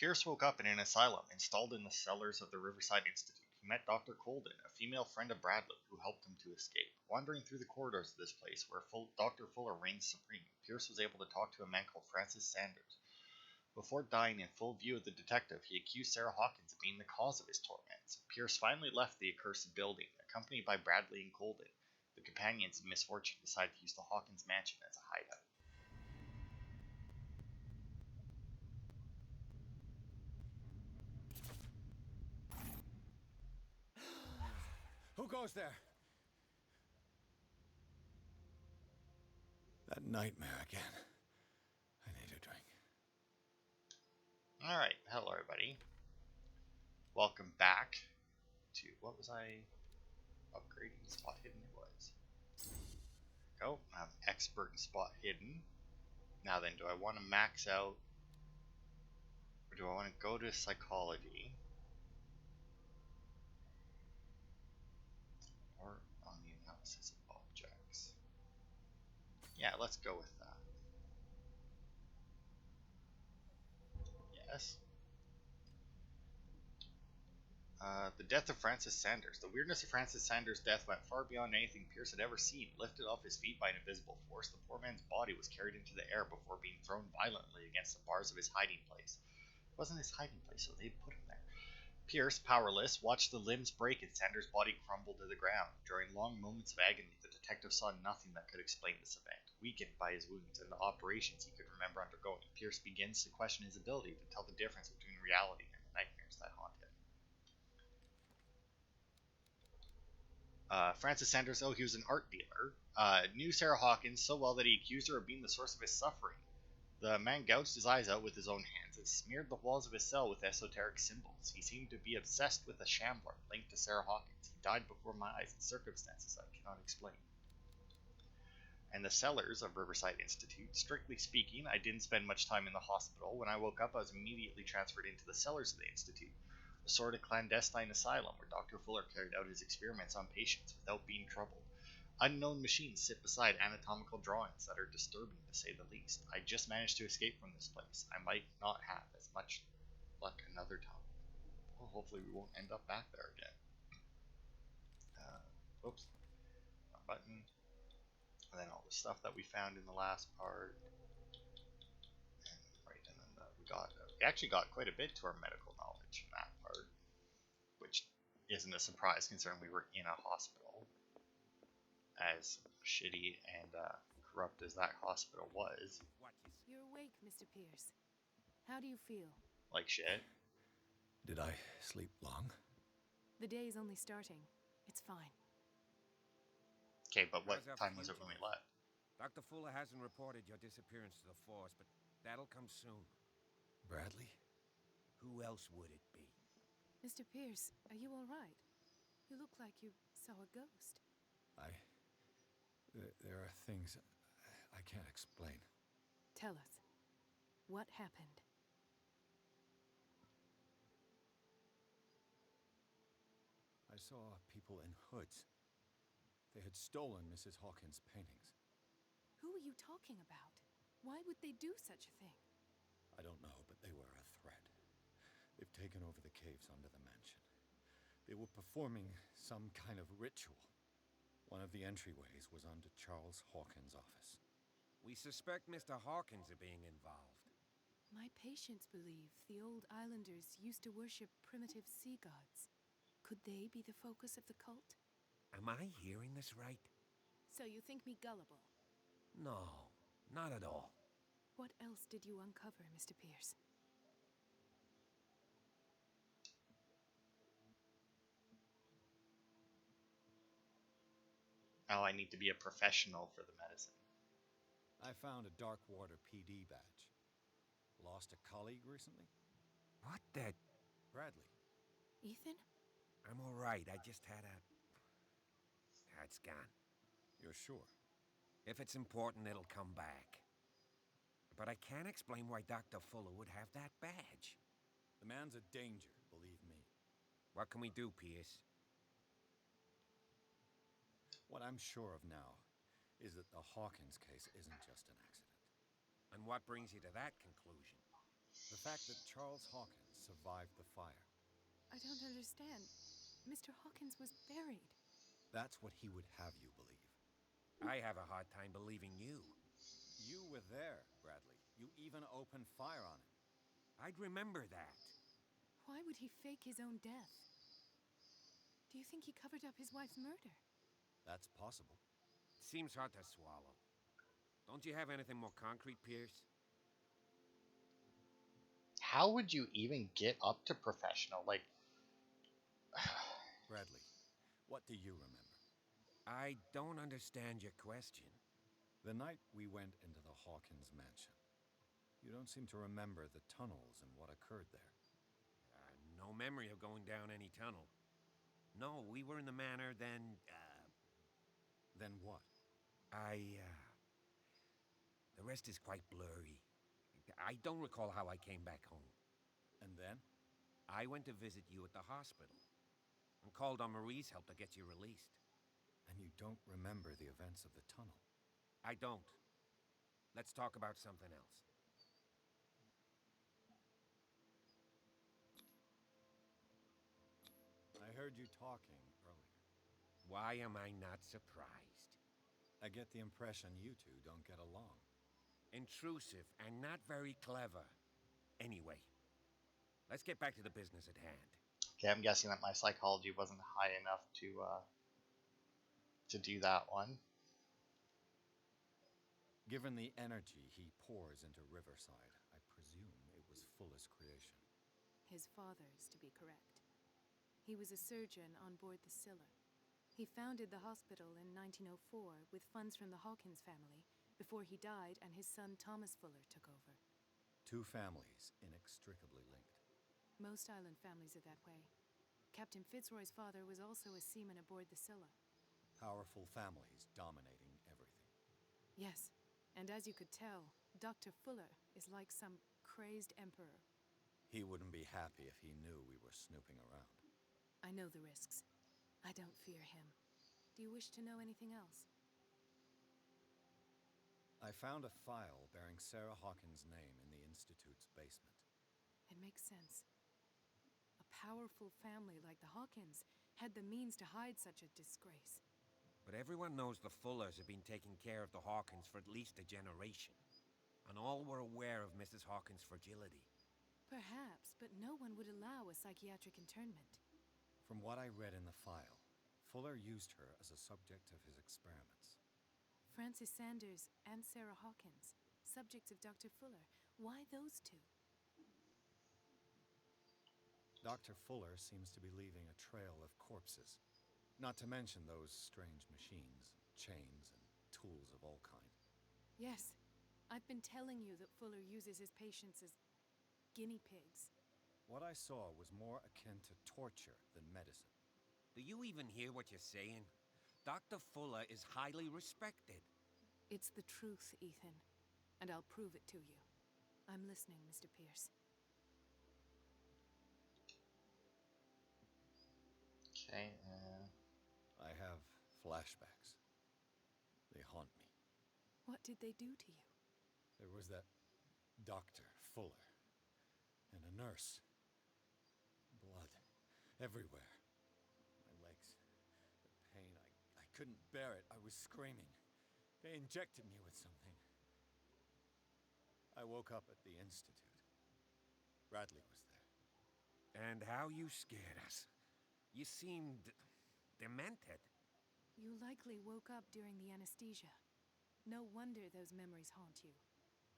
Pierce woke up in an asylum installed in the cellars of the Riverside Institute. He met Dr. Colden, a female friend of Bradley, who helped him to escape. Wandering through the corridors of this place, where Dr. Fuller reigns supreme, Pierce was able to talk to a man called Francis Sanders. Before dying in full view of the detective, he accused Sarah Hawkins of being the cause of his torments. Pierce finally left the accursed building, accompanied by Bradley and Colden. The companions in misfortune decided to use the Hawkins mansion as a hideout. Who goes there? That nightmare again. I need a drink. Alright, hello everybody. Welcome back to, what was I upgrading? Spot hidden it was. Go, I'm expert in spot hidden. Now then, do I want to max out, or do I want to go to psychology? Or on the analysis of objects? Yeah, let's go with that. Yes. The death of Francis Sanders. The weirdness of Francis Sanders' death went far beyond anything Pierce had ever seen. Lifted off his feet by an invisible force, the poor man's body was carried into the air before being thrown violently against the bars of his hiding place. It wasn't his hiding place, so they put him there. Pierce, powerless, watched the limbs break and Sanders' body crumble to the ground. During long moments of agony, the detective saw nothing that could explain this event. Weakened by his wounds and the operations he could remember undergoing, Pierce begins to question his ability to tell the difference between reality and the nightmares that haunt him. Francis Sanders, he was an art dealer, knew Sarah Hawkins so well that he accused her of being the source of his suffering. The man gouged his eyes out with his own hands and smeared the walls of his cell with esoteric symbols. He seemed to be obsessed with a shambler linked to Sarah Hawkins. He died before my eyes in circumstances I cannot explain. And the cellars of Riverside Institute. Strictly speaking, I didn't spend much time in the hospital. When I woke up, I was immediately transferred into the cellars of the Institute, a sort of clandestine asylum where Dr. Fuller carried out his experiments on patients without being troubled. Unknown machines sit beside anatomical drawings that are disturbing, to say the least. I just managed to escape from this place. I might not have as much luck another time. Well, hopefully we won't end up back there again. Oops. Button. And then all the stuff that we found in the last part. And then we actually got quite a bit to our medical knowledge in that part, which isn't a surprise considering we were in a hospital. As shitty and corrupt as that hospital was. You're awake, Mr. Pierce. How do you feel? Like shit. Did I sleep long? The day is only starting. It's fine. Okay, but what time was it when we left? Dr. Fuller hasn't reported your disappearance to the force, but that'll come soon. Bradley? Who else would it be? Mr. Pierce, are you all right? You look like you saw a ghost. There are things I can't explain. Tell us. What happened? I saw people in hoods. They had stolen Mrs. Hawkins' paintings. Who are you talking about? Why would they do such a thing? I don't know, but they were a threat. They've taken over the caves under the mansion. They were performing some kind of ritual. One of the entryways was under Charles Hawkins' office. We suspect Mr. Hawkins of being involved. My patients believe the old islanders used to worship primitive sea gods. Could they be the focus of the cult? Am I hearing this right? So you think me gullible? No, not at all. What else did you uncover, Mr. Pierce? Now I need to be a professional for the medicine. I found a Darkwater PD badge. Lost a colleague recently? What the... Bradley. Ethan? I'm all right. I just had a... It's gone. You're sure? If it's important, it'll come back. But I can't explain why Dr. Fuller would have that badge. The man's a danger, believe me. What can we do, Pierce? What I'm sure of now is that the Hawkins case isn't just an accident. And what brings you to that conclusion? The fact that Charles Hawkins survived the fire. I don't understand. Mr. Hawkins was buried. That's what he would have you believe. I have a hard time believing you. You were there, Bradley. You even opened fire on him. I'd remember that. Why would he fake his own death? Do you think he covered up his wife's murder? That's possible. Seems hard to swallow. Don't you have anything more concrete, Pierce? How would you even get up to professional? Like, Bradley, what do you remember? I don't understand your question. The night we went into the Hawkins mansion. You don't seem to remember the tunnels and what occurred there. No memory of going down any tunnel. No, we were in the manor, then, Then what? The rest is quite blurry. I don't recall how I came back home. And then? I went to visit you at the hospital and called on Marie's help to get you released. And you don't remember the events of the tunnel? I don't. Let's talk about something else. I heard you talking earlier. Why am I not surprised? I get the impression you two don't get along. Intrusive and not very clever. Anyway, let's get back to the business at hand. okay, I'm guessing that my psychology wasn't high enough to do that one. Given the energy he pours into Riverside, I presume it was Fuller's creation. His father's, to be correct. He was a surgeon on board the Scylla. He founded the hospital in 1904 with funds from the Hawkins family before he died and his son Thomas Fuller took over. Two families inextricably linked. Most island families are that way. Captain Fitzroy's father was also a seaman aboard the Scylla. Powerful families dominating everything. Yes, and as you could tell, Dr. Fuller is like some crazed emperor. He wouldn't be happy if he knew we were snooping around. I know the risks. I don't fear him. Do you wish to know anything else? I found a file bearing Sarah Hawkins' name in the Institute's basement. It makes sense. A powerful family like the Hawkins had the means to hide such a disgrace. But everyone knows the Fullers have been taking care of the Hawkins for at least a generation. And all were aware of Mrs. Hawkins' fragility. Perhaps, but no one would allow a psychiatric internment. From what I read in the file, Fuller used her as a subject of his experiments. Francis Sanders and Sarah Hawkins, subjects of Dr. Fuller. Why those two? Dr. Fuller seems to be leaving a trail of corpses. Not to mention those strange machines, chains, and tools of all kind. Yes, I've been telling you that Fuller uses his patients as guinea pigs. What I saw was more akin to torture than medicine. Do you even hear what you're saying? Dr. Fuller is highly respected. It's the truth, Ethan, and I'll prove it to you. I'm listening, Mr. Pierce. Okay. I have flashbacks. They haunt me. What did they do to you? There was that Dr. Fuller and a nurse. Blood everywhere. My legs, the pain, I couldn't bear it. I was screaming. They injected me with something. I woke up at the Institute. Bradley was there. And how you scared us. You seemed demented. You likely woke up during the anesthesia. No wonder those memories haunt you.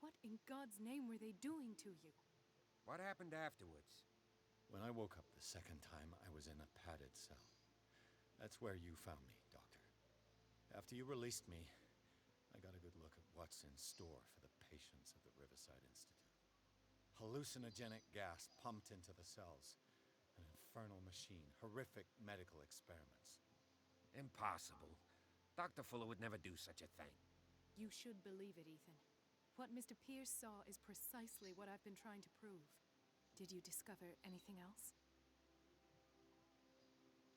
What in God's name were they doing to you? What happened afterwards? When I woke up the second time, I was in a padded cell. That's where you found me, Doctor. After you released me, I got a good look at what's in store for the patients of the Riverside Institute. Hallucinogenic gas pumped into the cells. An infernal machine. Horrific medical experiments. Impossible. Dr. Fuller would never do such a thing. You should believe it, Ethan. What Mr. Pierce saw is precisely what I've been trying to prove. Did you discover anything else?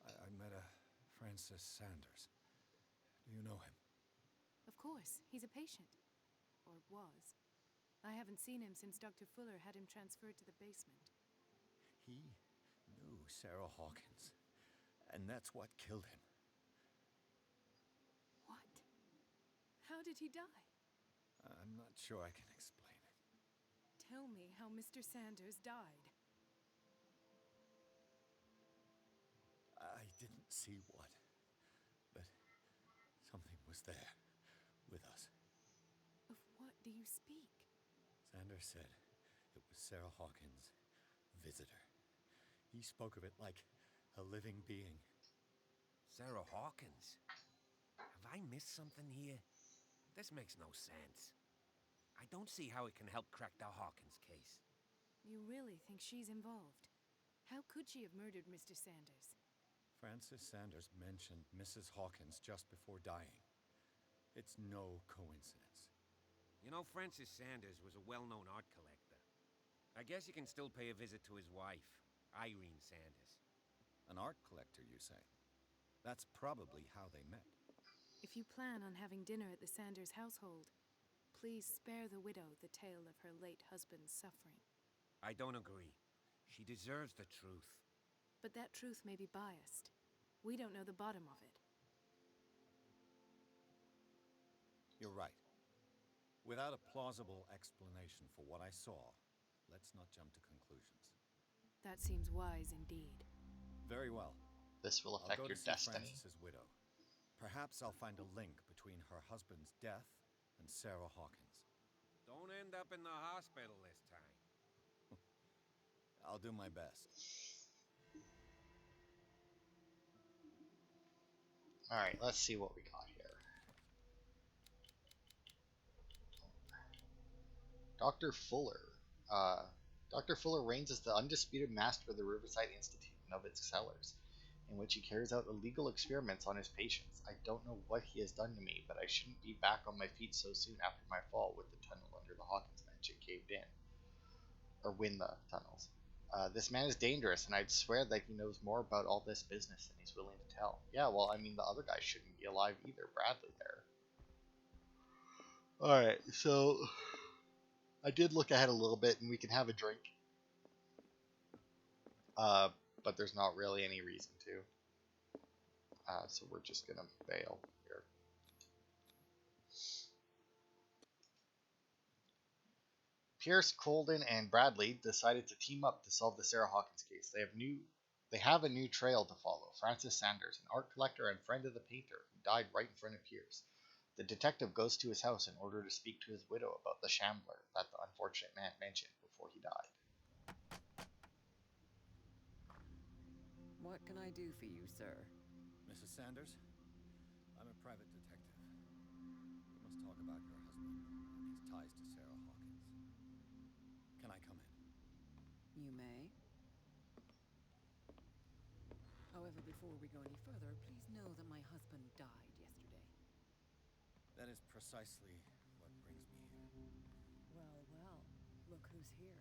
I met a Francis Sanders. Do you know him? Of course, he's a patient. Or was. I haven't seen him since Dr. Fuller had him transferred to the basement. He knew Sarah Hawkins, and that's what killed him. What? How did he die? I'm not sure I can explain it. Tell me how Mr. Sanders died. I didn't see what, but something was there with us. Of what do you speak? Sanders said it was Sarah Hawkins' visitor. He spoke of it like a living being. Sarah Hawkins? Have I missed something here? This makes no sense. I don't see how it can help crack the Hawkins case. You really think she's involved? How could she have murdered Mr. Sanders? Francis Sanders mentioned Mrs. Hawkins just before dying. It's no coincidence. You know, Francis Sanders was a well-known art collector. I guess you can still pay a visit to his wife, Irene Sanders. An art collector, you say? That's probably how they met. If you plan on having dinner at the Sanders household, please spare the widow the tale of her late husband's suffering. I don't agree. She deserves the truth. But that truth may be biased. We don't know the bottom of it. You're right. Without a plausible explanation for what I saw, let's not jump to conclusions. That seems wise indeed. Very well. This will I'll affect go your to see destiny. Francis's widow. Perhaps I'll find a link between her husband's death and Sarah Hawkins. Don't end up in the hospital this time. I'll do my best. Alright, let's see what we got here. Dr. Fuller. Dr. Fuller reigns as the undisputed master of the Riverside Institute and of its cellars, in which he carries out illegal experiments on his patients. I don't know what he has done to me, but I shouldn't be back on my feet so soon after my fall with the tunnel under the Hawkins mansion caved in. Or when the tunnels. This man is dangerous, and I'd swear that he knows more about all this business than he's willing to tell. Yeah, well, I mean, the other guy shouldn't be alive either, Bradley there. Alright, so I did look ahead a little bit, and we can have a drink. But there's not really any reason to. So we're just gonna bail here. Pierce, Colden, and Bradley decided to team up to solve the Sarah Hawkins case. They have a new trail to follow. Francis Sanders, an art collector and friend of the painter, who died right in front of Pierce. The detective goes to his house in order to speak to his widow about the shambler that the unfortunate man mentioned before he died. What can I do for you, sir? Mrs. Sanders, I'm a private detective. We must talk about your husband and his ties to Sarah Hawkins. Can I come in? You may. However, before we go any further, please know that my husband died yesterday. That is precisely what brings me here. Well, well, look who's here.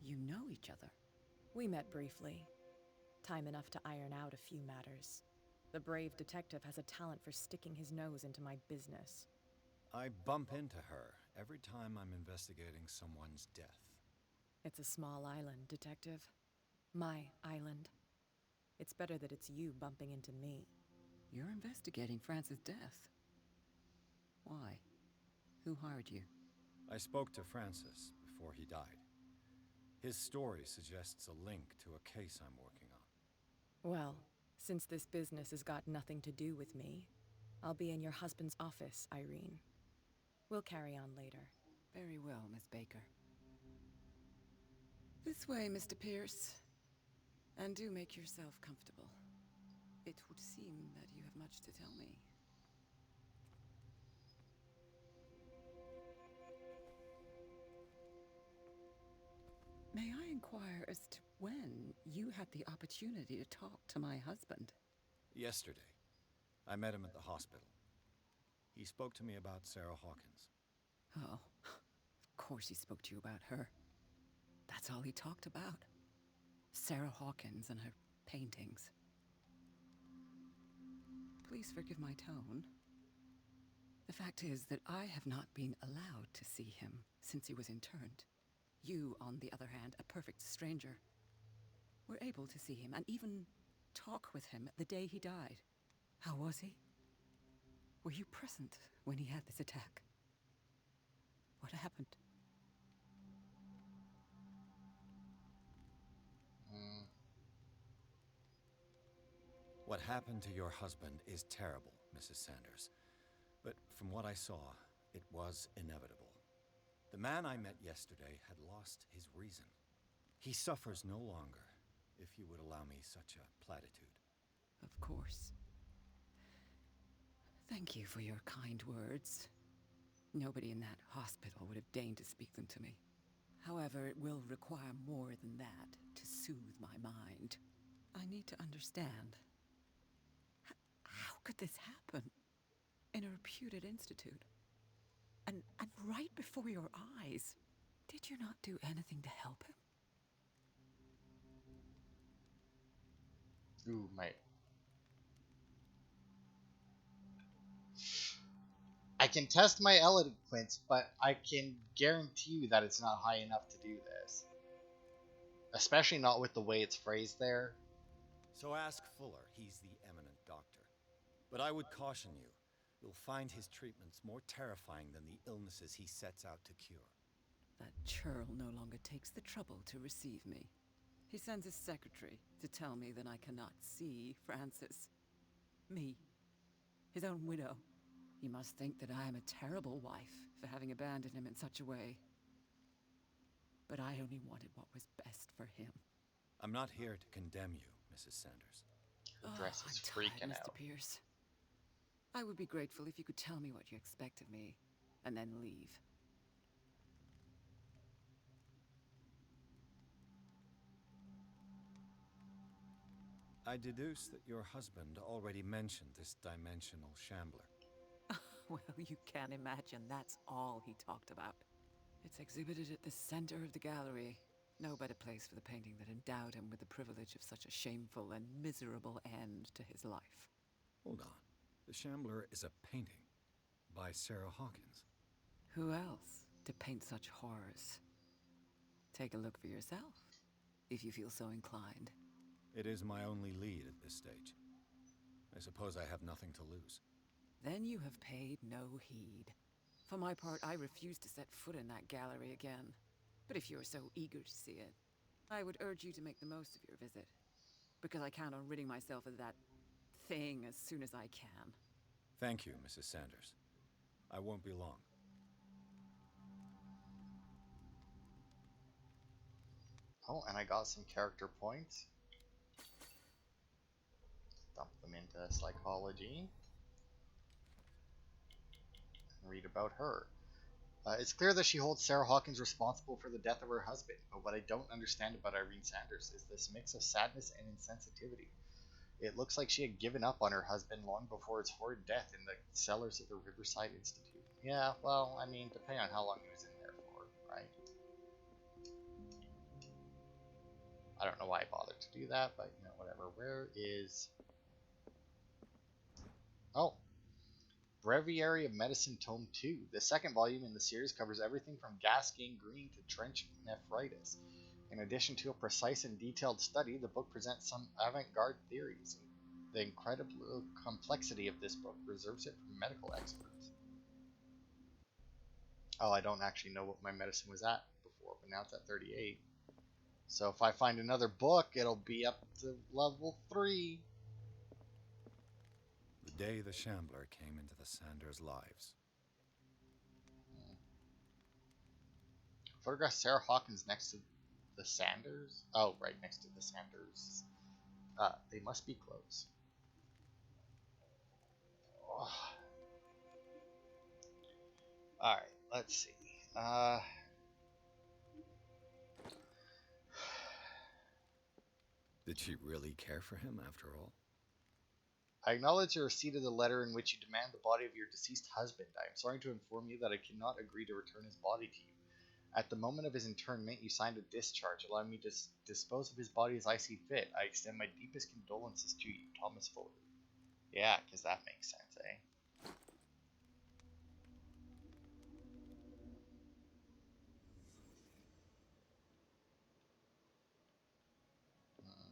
You know each other. We met briefly. Time enough to iron out a few matters. The brave detective has a talent for sticking his nose into my business. I bump into her every time I'm investigating someone's death. It's a small island, Detective. My island. It's better that it's you bumping into me. You're investigating Francis' death. Why? Who hired you? I spoke to Francis before he died. His story suggests a link to a case I'm working on. Well, since this business has got nothing to do with me, I'll be in your husband's office, Irene. We'll carry on later. Very well, Miss Baker. This way, Mr. Pierce. And do make yourself comfortable. It would seem that you have much to tell me. May I inquire as to when you had the opportunity to talk to my husband? Yesterday, I met him at the hospital. He spoke to me about Sarah Hawkins. Oh, of course he spoke to you about her. That's all he talked about. Sarah Hawkins and her paintings. please forgive my tone. The fact is that I have not been allowed to see him since he was interned. You, on the other hand, a perfect stranger, were able to see him and even talk with him the day he died. How was he? Were you present when he had this attack? What happened? What happened to your husband is terrible, Mrs. Sanders. But from what I saw, it was inevitable. The man I met yesterday had lost his reason. He suffers no longer, if you would allow me such a platitude. Of course. Thank you for your kind words. Nobody in that hospital would have deigned to speak them to me. However, it will require more than that to soothe my mind. I need to understand. How could this happen? In a reputed institute? And right before your eyes? Did you not do anything to help him? Ooh, I can test my eloquence, but I can guarantee you that it's not high enough to do this. Especially not with the way it's phrased there. So ask Fuller, he's the eminent doctor. But I would caution you, you'll find his treatments more terrifying than the illnesses he sets out to cure. That churl no longer takes the trouble to receive me. He sends his secretary to tell me that I cannot see Francis. Me, his own widow. He must think that I am a terrible wife for having abandoned him in such a way. But I only wanted what was best for him. I'm not here to condemn you, Mrs. Sanders. Her dress is I'm freaking tired, out. Mr. Pierce. I would be grateful if you could tell me what you expect of me, and then leave. I deduce that your husband already mentioned this dimensional shambler. Well, you can imagine that's all he talked about. It's exhibited at the center of the gallery. No better place for the painting that endowed him with the privilege of such a shameful and miserable end to his life. Hold on. The shambler is a painting by Sarah Hawkins. Who else to paint such horrors? Take a look for yourself, if you feel so inclined. It is my only lead at this stage. I suppose I have nothing to lose. Then you have paid no heed. For my part, I refuse to set foot in that gallery again. But if you're so eager to see it, I would urge you to make the most of your visit. Because I count on ridding myself of that thing as soon as I can. Thank you, Mrs. Sanders. I won't be long. Oh, and I got some character points. Dump them into psychology. And read about her. It's clear that she holds Sarah Hawkins responsible for the death of her husband, but what I don't understand about Irene Sanders is this mix of sadness and insensitivity. It looks like she had given up on her husband long before his horrid death in the cellars of the Riverside Institute. Yeah, well, I mean, depending on how long he was in there for, right? I don't know why I bothered to do that, but, you know, whatever. Where is... Oh. Breviary of Medicine Tome 2. The second volume in the series covers everything from gas gangrene to trench nephritis. In addition to a precise and detailed study, the book presents some avant-garde theories. The incredible complexity of this book reserves it for medical experts. Oh, I don't actually know what my medicine was at before, but now it's at 38. So if I find another book, it'll be up to level 3. The day the shambler came into the Sanders' lives. Photograph Sarah Hawkins next to the Sanders? Oh, right next to the Sanders. They must be close. Oh. Alright, let's see. Did she really care for him after all? I acknowledge the receipt of the letter in which you demand the body of your deceased husband. I am sorry to inform you that I cannot agree to return his body to you. At the moment of his internment, you signed a discharge, allowing me to dispose of his body as I see fit. I extend my deepest condolences to you, Thomas Fuller. Yeah, because that makes sense, eh? Hmm.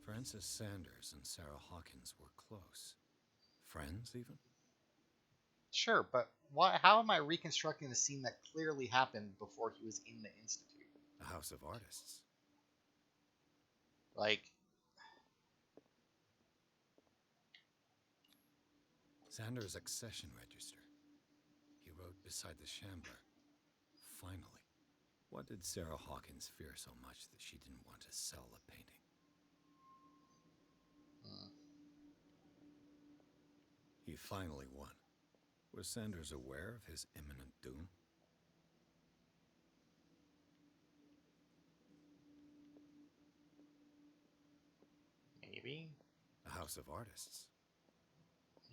Francis Sanders and Sarah Hawkins were close. Friends, even? Sure, but why? How am I reconstructing the scene that clearly happened before he was in the institute? A house of artists. Like, Sanders' accession register. He wrote beside the Shambler. Finally. What did Sarah Hawkins fear so much that she didn't want to sell the painting? hmm, He finally won. Was Sanders aware of his imminent doom? maybe. A house of artists.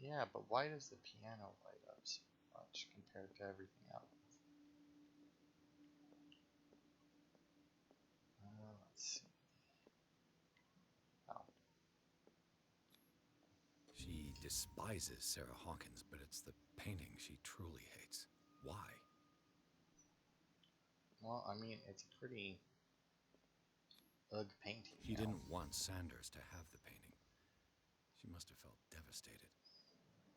Yeah, but why does the piano light up so much compared to everything else? Let's see. Oh, She despises Sarah Hawkins, but it's the painting she truly hates. Why? well, I mean, it's a pretty ugly painting, She didn't want Sanders to have the painting. She must have felt devastated.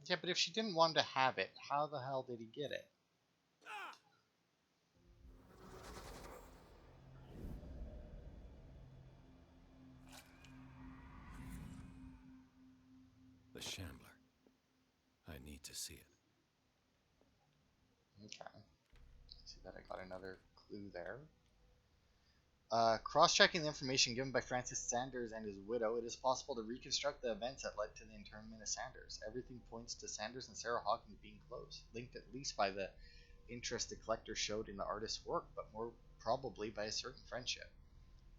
Yeah, but if she didn't want to have it, how the hell did he get it? The Shambler. I need to see it. Okay. See that I got another clue there. Cross-checking the information given by Francis Sanders and his widow, it is possible to reconstruct the events that led to the internment of Sanders. Everything points to Sanders and Sarah Hawkins being close, linked at least by the interest the collector showed in the artist's work, but more probably by a certain friendship.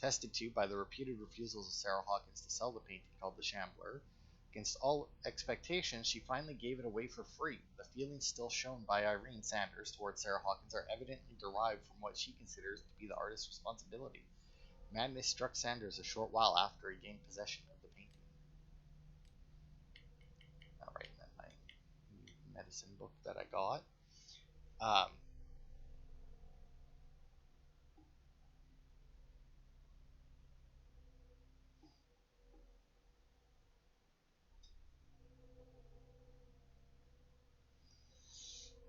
Tested to by the repeated refusals of Sarah Hawkins to sell the painting called The Shambler. Against all expectations, she finally gave it away for free. The feelings still shown by Irene Sanders towards Sarah Hawkins are evidently derived from what she considers to be the artist's responsibility. Madness struck Sanders a short while after he gained possession of the painting. Alright, and then my medicine book that I got. Um,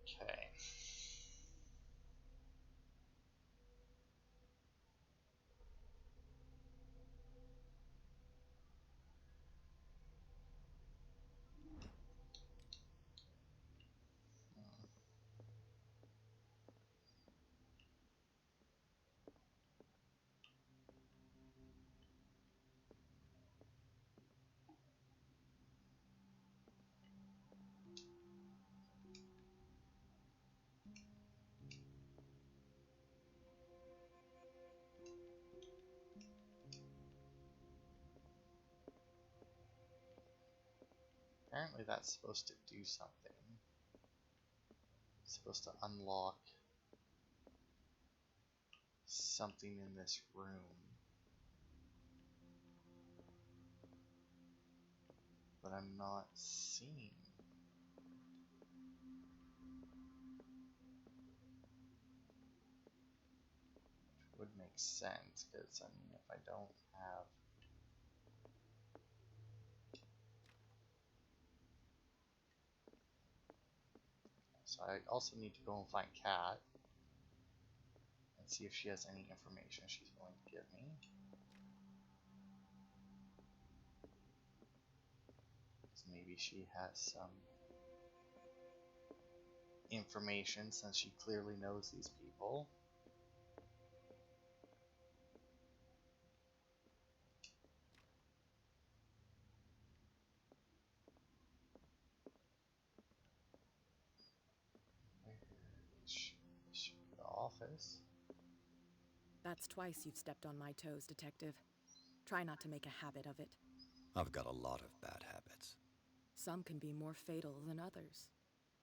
okay. Apparently that's supposed to do something. It's supposed to unlock something in this room. But I'm not seeing. Which would make sense, because, I mean, if I don't have... So I also need to go and find Kat and see if she has any information she's willing to give me. Because maybe she has some information since she clearly knows these people. This should be the office. That's twice you've stepped on my toes, Detective. Try not to make a habit of it. I've got a lot of bad habits. Some can be more fatal than others.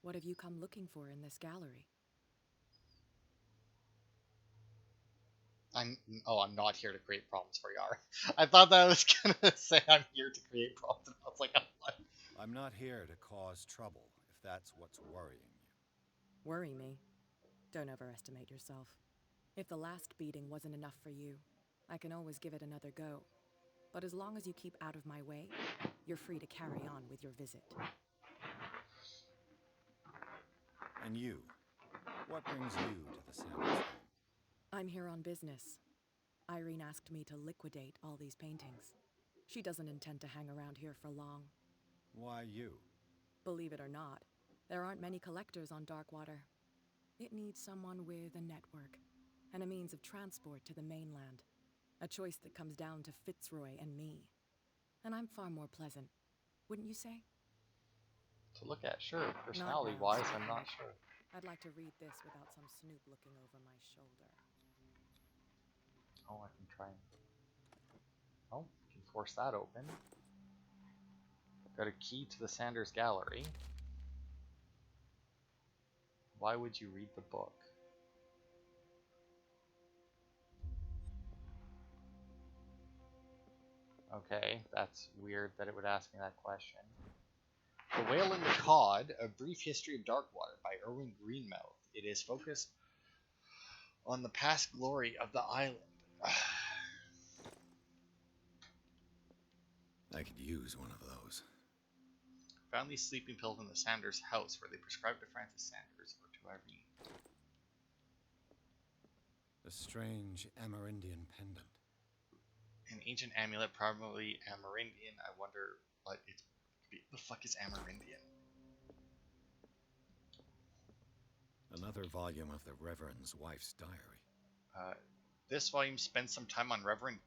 What have you come looking for in this gallery? I'm not here to create problems for Yar. I thought that I was gonna say I'm here to create problems, and I was like, oh, what? I'm not here to cause trouble, if that's what's worrying you. Worry me? Don't overestimate yourself. If the last beating wasn't enough for you, I can always give it another go. But as long as you keep out of my way, you're free to carry on with your visit. And you? What brings you to the Sanders home? I'm here on business. Irene asked me to liquidate all these paintings. She doesn't intend to hang around here for long. Why you? Believe it or not, there aren't many collectors on Darkwater. It needs someone with a network and a means of transport to the mainland. A choice that comes down to Fitzroy and me. And I'm far more pleasant, wouldn't you say? To look at, sure. Not Personality-wise, now, I'm not sweetheart. sure. I'd like to read this without some snoop looking over my shoulder. Oh, I can try and... Oh, can force that open. Got a key to the Sanders Gallery. Why would you read the book? Okay, that's weird that it would ask me that question. The Whale and the Cod, A Brief History of Darkwater by Erwin Greenmouth. It is focused on the past glory of the island. I could use one of those. Found these sleeping pills in the Sanders house where they prescribed to Francis Sanders or to Irene. A strange Amerindian pendant. An ancient amulet, probably Amerindian. I wonder what it's... The fuck is Amerindian? Another volume of the Reverend's wife's diary. This volume spends some time on Reverend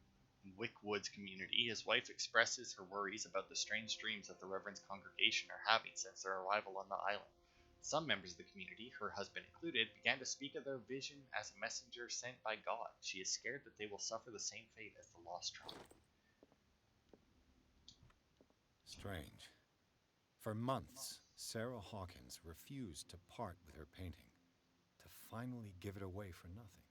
Wickwood's community. His wife expresses her worries about the strange dreams that the Reverend's congregation are having since their arrival on the island. Some members of the community, her husband included, began to speak of their vision as a messenger sent by God. She is scared that they will suffer the same fate as the lost tribe. Strange. For months, Sarah Hawkins refused to part with her painting, to finally give it away for nothing.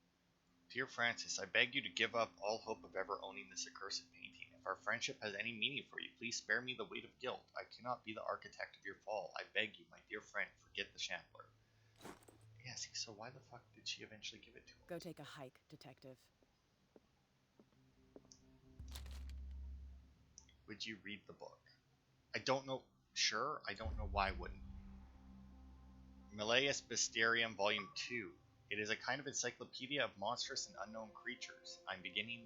Dear Francis, I beg you to give up all hope of ever owning this accursed painting. If our friendship has any meaning for you, please spare me the weight of guilt. I cannot be the architect of your fall. I beg you, my dear friend, forget the Shambler. Yeah, see, so why the fuck did she eventually give it to him? Go take a hike, detective. Would you read the book? I don't know. Sure, I don't know why I wouldn't. Malleus Bestiarium Volume 2. It is a kind of encyclopedia of monstrous and unknown creatures. I'm beginning,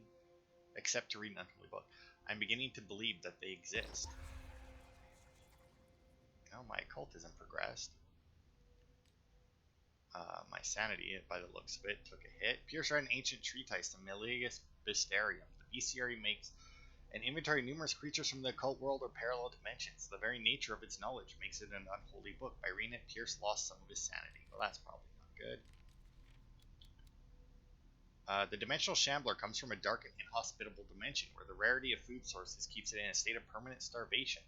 except to read an unholy book, I'm beginning to believe that they exist. No, my occultism progressed. My sanity, by the looks of it, took a hit. Pierce read an ancient treatise, the Malleus Bestiarium. The bestiary makes an inventory of numerous creatures from the occult world or parallel dimensions. The very nature of its knowledge makes it an unholy book. By reading it, Pierce lost some of his sanity. Well, that's probably not good. The dimensional shambler comes from a dark and inhospitable dimension where the rarity of food sources keeps it in a state of permanent starvation.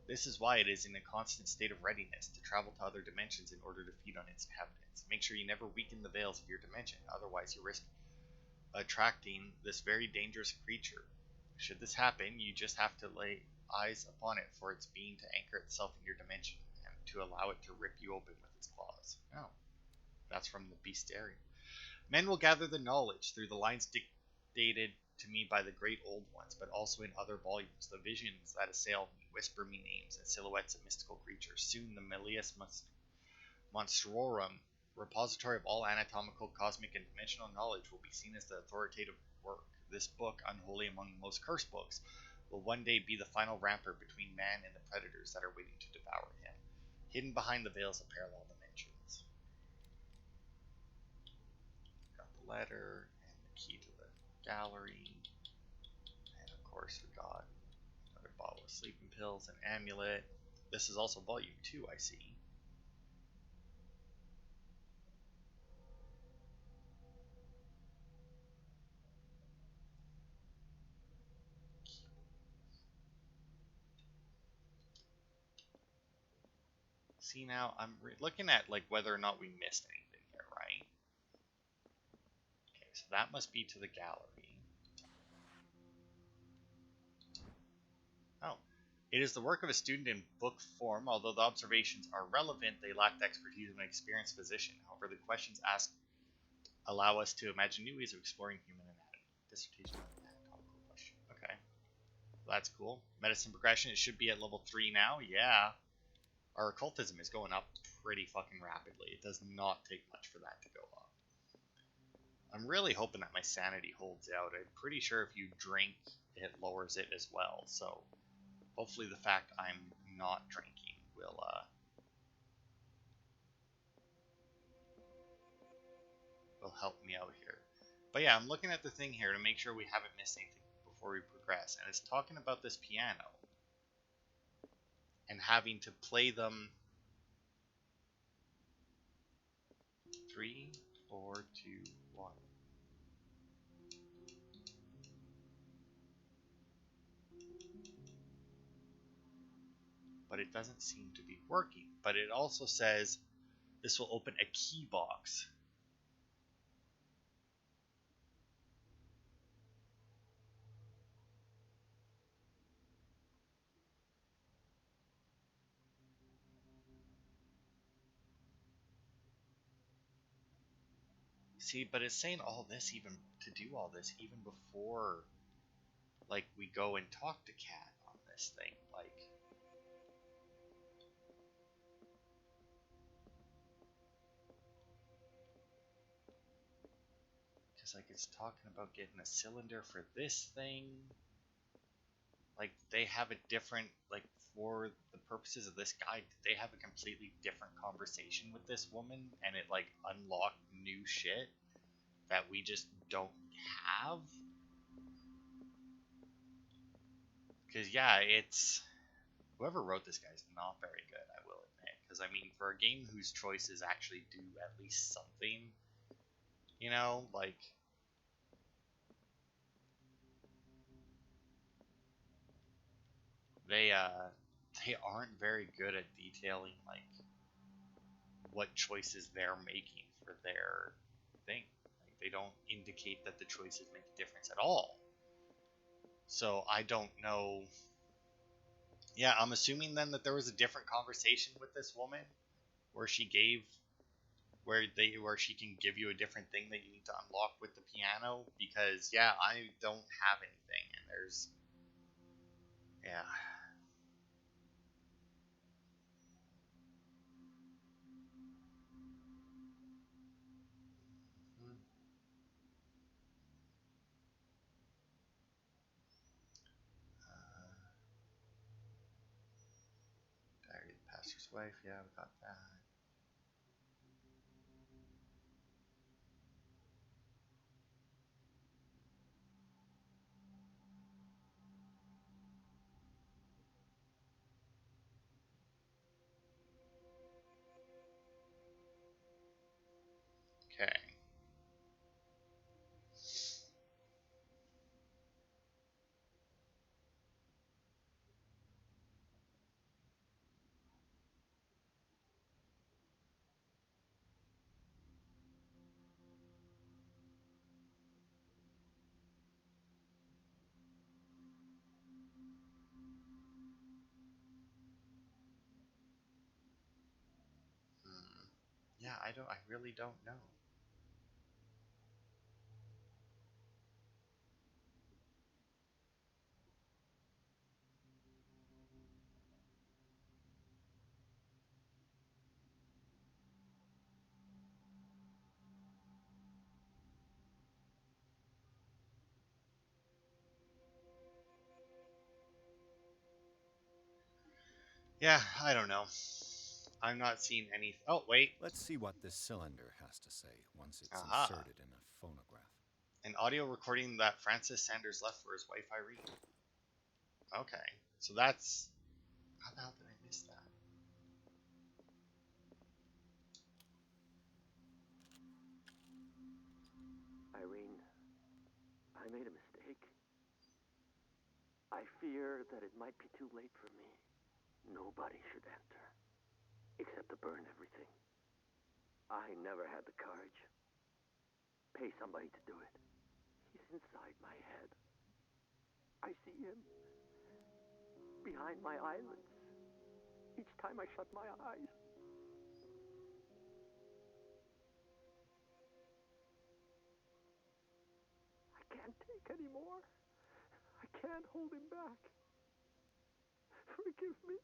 This is why it is in a constant state of readiness to travel to other dimensions in order to feed on its inhabitants. Make sure you never weaken the veils of your dimension, otherwise you risk attracting this very dangerous creature. Should this happen, you just have to lay eyes upon it for its being to anchor itself in your dimension and to allow it to rip you open with its claws. Oh, that's from the bestiarium. Men will gather the knowledge through the lines dictated to me by the great old ones, but also in other volumes. The visions that assail me whisper me names and silhouettes of mystical creatures. Soon the Malleus Monstrorum, repository of all anatomical, cosmic, and dimensional knowledge, will be seen as the authoritative work. This book, unholy among most cursed books, will one day be the final rampart between man and the predators that are waiting to devour him, hidden behind the veils of parallel dimensions. Got the letter and the key to the gallery, and of course we got another bottle of sleeping pills, an amulet. This is also volume 2, I see. See, now I'm looking at like whether or not we missed anything here, right? Okay, so So that must be to the gallery. Oh. It is the work of a student in book form. Although the observations are relevant, they lack the expertise of an experienced physician. However, the questions asked allow us to imagine new ways of exploring human anatomy. Dissertation on anatomical question. Okay. That's cool. Medicine progression, it should be at level 3 now. Yeah. Our occultism is going up pretty fucking rapidly. It does not take much for that to go up. I'm really hoping that my sanity holds out. I'm pretty sure if you drink, it lowers it as well. So hopefully the fact I'm not drinking will help me out here. But yeah, I'm looking at the thing here to make sure we haven't missed anything before we progress. And it's talking about this piano and having to play them 3, 4, 2, 1. But it doesn't seem to be working. But it also says this will open a key box. See, but it's saying all this even to do all this even before like we go and talk to Kat on this thing. Like it's talking about getting a cylinder for this thing. Like they have a different, like for the purposes of this guide, they have a completely different conversation with this woman, and it like unlocked new shit that we just don't have. Because yeah, it's whoever wrote this guy is not very good, I will admit. Because I mean, for a game whose choices actually do at least something, you know, like they aren't very good at detailing like what choices they're making for their thing. Like, they don't indicate that the choices make a difference at all. So I don't know. Yeah, I'm assuming then that there was a different conversation with this woman where she gave where she can give you a different thing that you need to unlock with the piano, because yeah, I don't have anything, and there's yeah. Diary of the pastor's wife, yeah, we got that. Okay. Hmm. Yeah, I really don't know. Yeah, I don't know. I'm not seeing any. Oh, wait. Let's see what this cylinder has to say once it's Aha. inserted in a phonograph. An audio recording that Francis Sanders left for his wife Irene. Okay. So that's. How the hell did I miss that? Irene, I made a mistake. I fear that it might be too late for me. Nobody should enter, except to burn everything. I never had the courage. pay somebody to do it. He's inside my head. I see him behind my eyelids each time I shut my eyes. I can't take any more. I can't hold him back. Forgive me.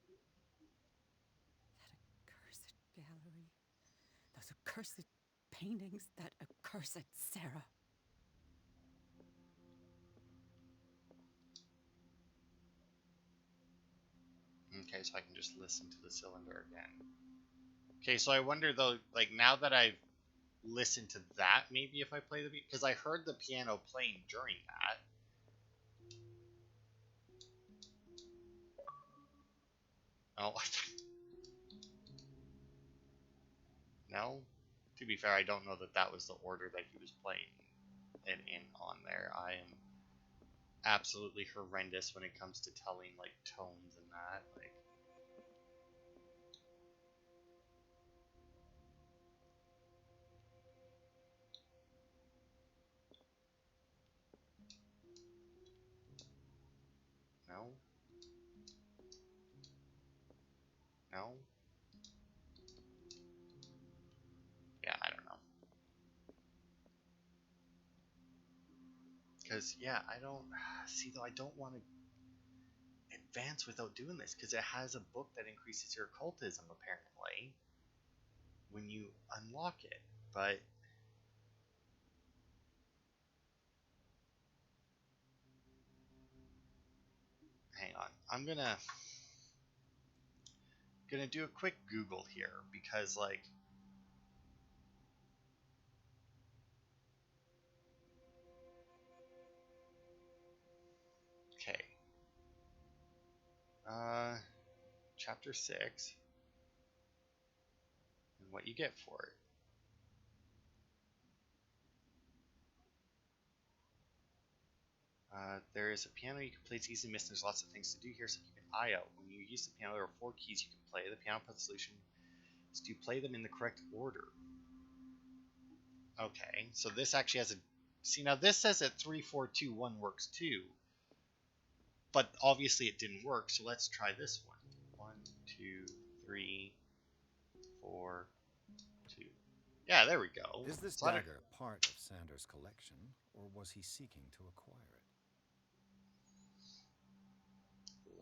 That accursed gallery. Those accursed paintings. That accursed Sarah. Okay, so I can just listen to the cylinder again. Okay, so I wonder though, like now that I've listened to that, maybe if I play the beat, because I heard the piano playing during that. Oh, no. To be fair, I don't know that that was the order that he was playing it in on there. I am absolutely horrendous when it comes to telling like tones and that. Like, no, no. Yeah, I don't know. Because yeah, I don't see though. I don't want to advance without doing this because it has a book that increases your occultism apparently when you unlock it. But hang on, I'm gonna do a quick Google here because like okay, chapter 6 and what you get for it. There is a piano you can play. It's easy to miss. There's lots of things to do here, so keep an eye out. When you use the piano, there are 4 keys you can play. The piano puzzle solution is to play them in the correct order. Okay, so this actually has a... See, now this says that 3, 4, 2, 1 works too. But obviously it didn't work, so let's try this one. 1, 2, 3, 4, 2. Yeah, there we go. Is this So dagger part of Sanders' collection, or was he seeking to acquire it?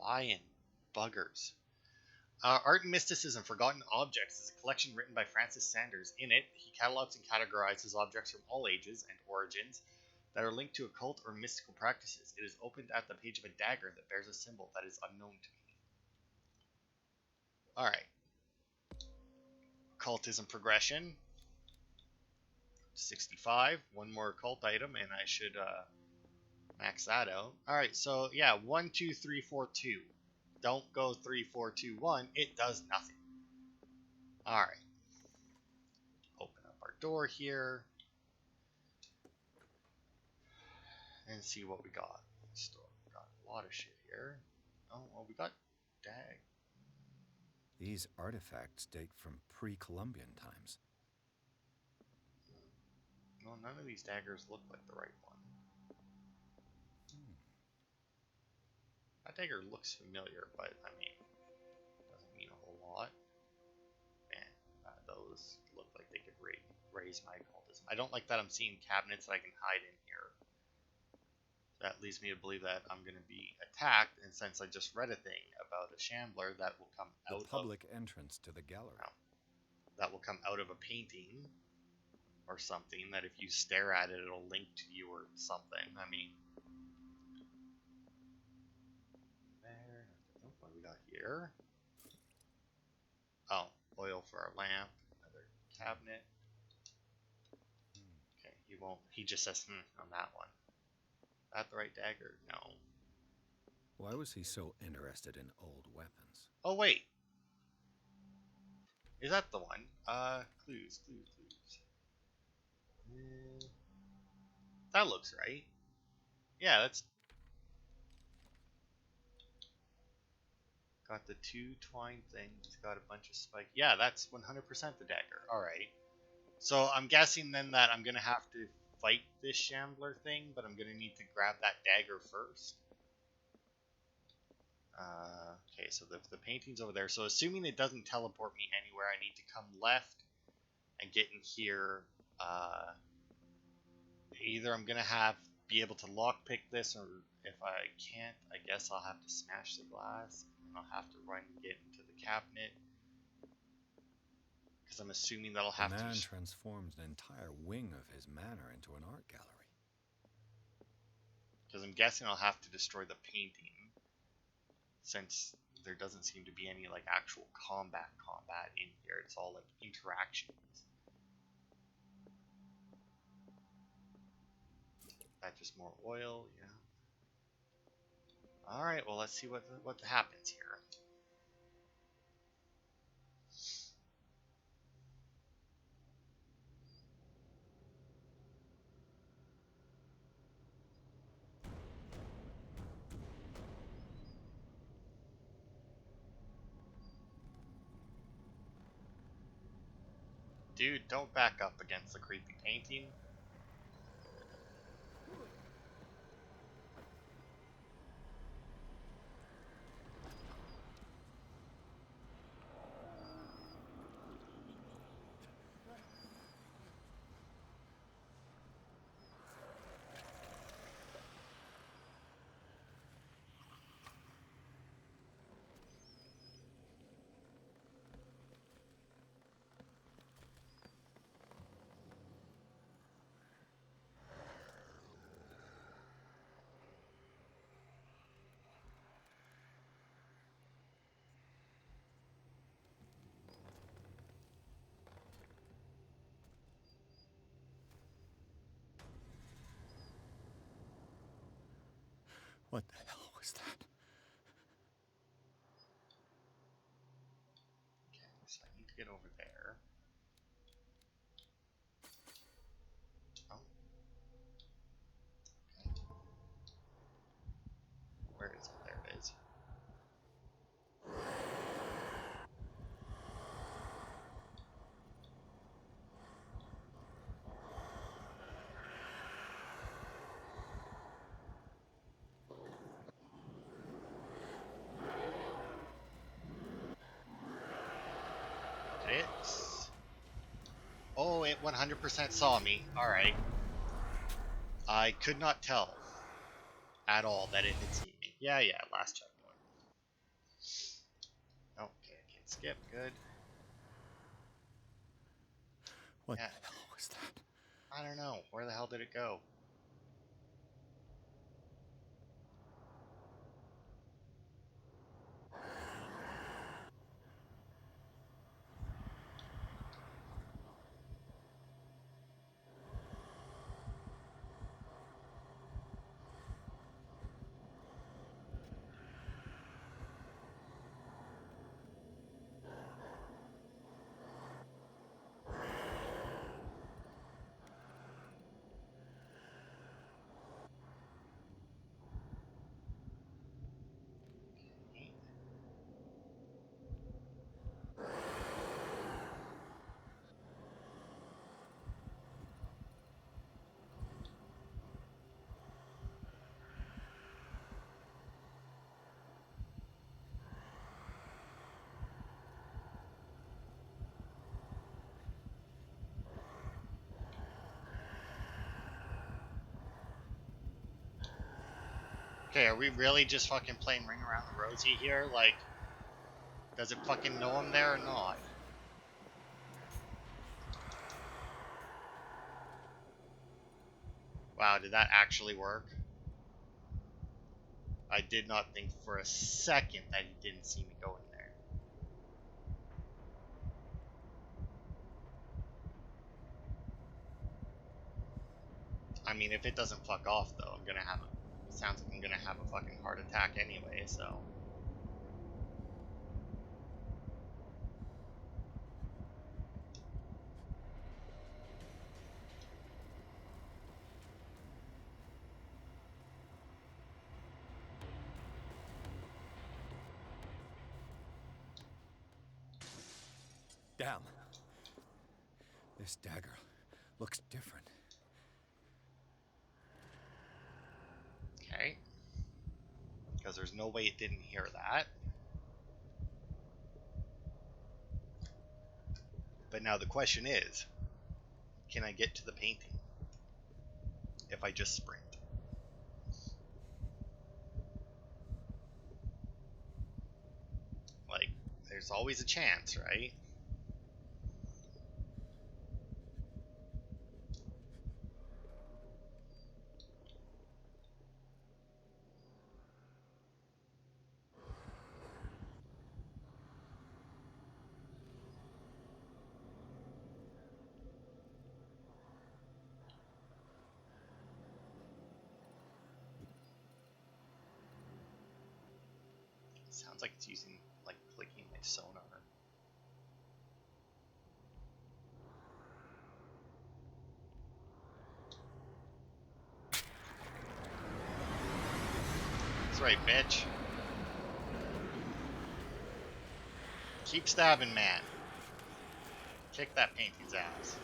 Lion buggers. Art and Mysticism, Forgotten Objects is a collection written by Francis Sanders. In it, he catalogs and categorizes objects from all ages and origins that are linked to occult or mystical practices. It is opened at the page of a dagger that bears a symbol that is unknown to me. Alright. Occultism progression. 65. One more occult item, and I should max that out. Alright, so yeah, 1, 2, 3, 4, 2. Don't go 3, 4, 2, 1. It does nothing. Alright. Open up our door here. And see what we got. We got a lot of shit here. Oh, well, we got dag. These artifacts date from pre-Columbian times. No, none of these daggers look like the right one. That dagger looks familiar, but I mean, doesn't mean a whole lot. Man, those look like they could raise my occultism. I don't like that I'm seeing cabinets that I can hide in here. That leads me to believe that I'm going to be attacked, and since I just read a thing about a shambler that will come out of... The public entrance to the gallery. No, that will come out of a painting or something, that if you stare at it, it'll link to you or something. I mean... There. What do we got here? Oh, oil for our lamp. Another cabinet. Okay, he just says, on that one. That the right dagger? No. Why was he so interested in old weapons? Oh, wait. Is that the one? Clues. That looks right. Yeah, that's... Got the 2 twine things. Got a bunch of spike. Yeah, that's 100% the dagger. Alright. So I'm guessing then that I'm going to have to fight this shambler thing, but I'm gonna need to grab that dagger first. Okay, so the painting's over there. So assuming it doesn't teleport me anywhere, I need to come left and get in here. Either I'm gonna be able to lockpick this, or if I can't, I guess I'll have to smash the glass. And I'll have to run and get into the cabinet. Because I'm assuming that I'll have to... The man transforms an entire wing of his manor into an art gallery. Because I'm guessing I'll have to destroy the painting, since there doesn't seem to be any like actual combat in here. It's all like interactions. That's just more oil, yeah. All right, well let's see what happens here. Dude, don't back up against the creepy painting. What the hell was that? Okay, so I need to get over there. Oh. Okay. Where is it? There it is. It's... Oh, it 100% saw me. Alright. I could not tell at all that it had seen me. Yeah, last checkpoint. Okay, I can't skip. Good. What the hell was that? I don't know. Where the hell did it go? Okay, are we really just fucking playing Ring Around the Rosie here? Like, does it fucking know I'm there or not? Wow, did that actually work? I did not think for a second that he didn't see me go in there. I mean, if it doesn't fuck off, though, I'm gonna have a... Sounds like I'm gonna have a fucking heart attack anyway, so... Damn. This dagger looks different. because there's no way it didn't hear that. But now the question is, can I get to the painting if I just sprint? Like, there's always a chance, right? Sounds like it's using, like, clicking my sonar. That's right, bitch. Keep stabbing, man. Kick that painting's ass.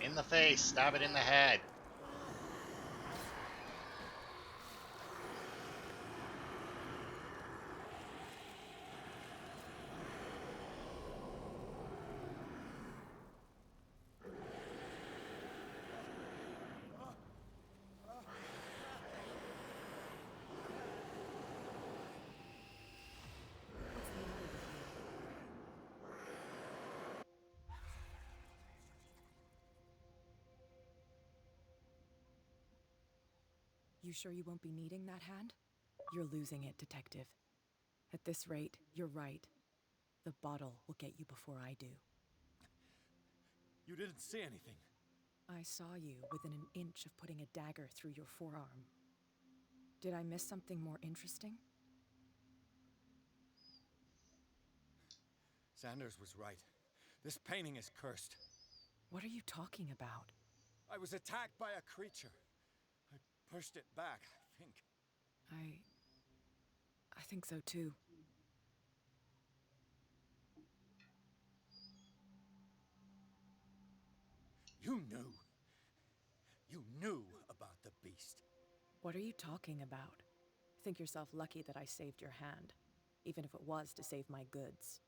In the face, stab it in the head. You sure you won't be needing that hand? You're losing it, Detective. At this rate, you're right. The bottle will get you before I do. You didn't see anything. I saw you within an inch of putting a dagger through your forearm. Did I miss something more interesting? Sanders was right. This painting is cursed. What are you talking about? I was attacked by a creature. I pushed it back, I think. I think so too. You knew. You knew about the beast. What are you talking about? Think yourself lucky that I saved your hand, even if it was to save my goods.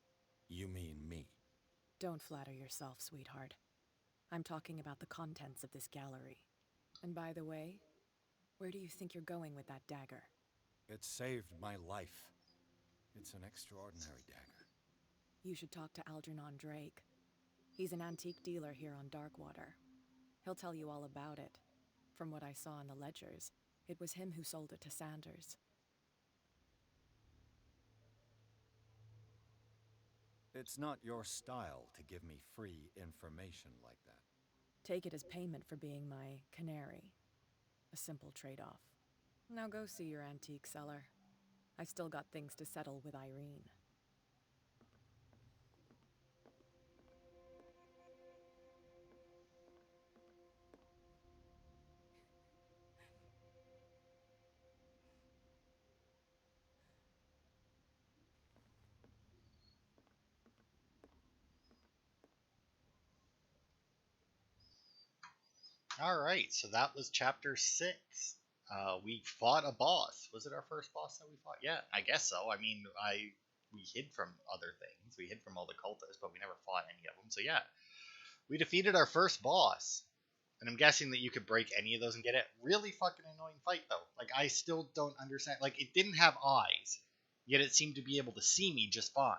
You mean me? Don't flatter yourself, sweetheart. I'm talking about the contents of this gallery. And by the way, where do you think you're going with that dagger? It saved my life. It's an extraordinary dagger. You should talk to Algernon Drake. He's an antique dealer here on Darkwater. He'll tell you all about it. From what I saw in the ledgers, it was him who sold it to Sanders. It's not your style to give me free information like that. Take it as payment for being my canary. A simple trade-off. Now go see your antique seller. I still got things to settle with Irene. Alright, so that was chapter 6. We fought a boss. Was it our first boss that we fought? Yeah, I guess so. I mean, we hid from other things. We hid from all the cultists, but we never fought any of them. So yeah, we defeated our first boss. And I'm guessing that you could break any of those and get it. Really fucking annoying fight, though. Like, I still don't understand. Like, it didn't have eyes, yet it seemed to be able to see me just fine.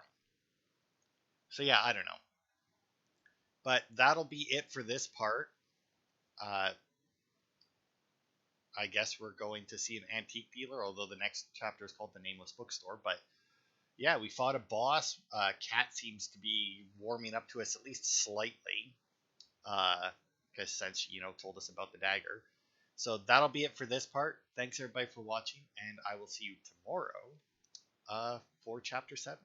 So yeah, I don't know. But that'll be it for this part. I guess we're going to see an antique dealer, although the next chapter is called The Nameless Bookstore. But yeah, we fought a boss. Cat seems to be warming up to us at least slightly, because since told us about the dagger. So that'll be it for this part. Thanks everybody for watching, and I will see you tomorrow for chapter 7.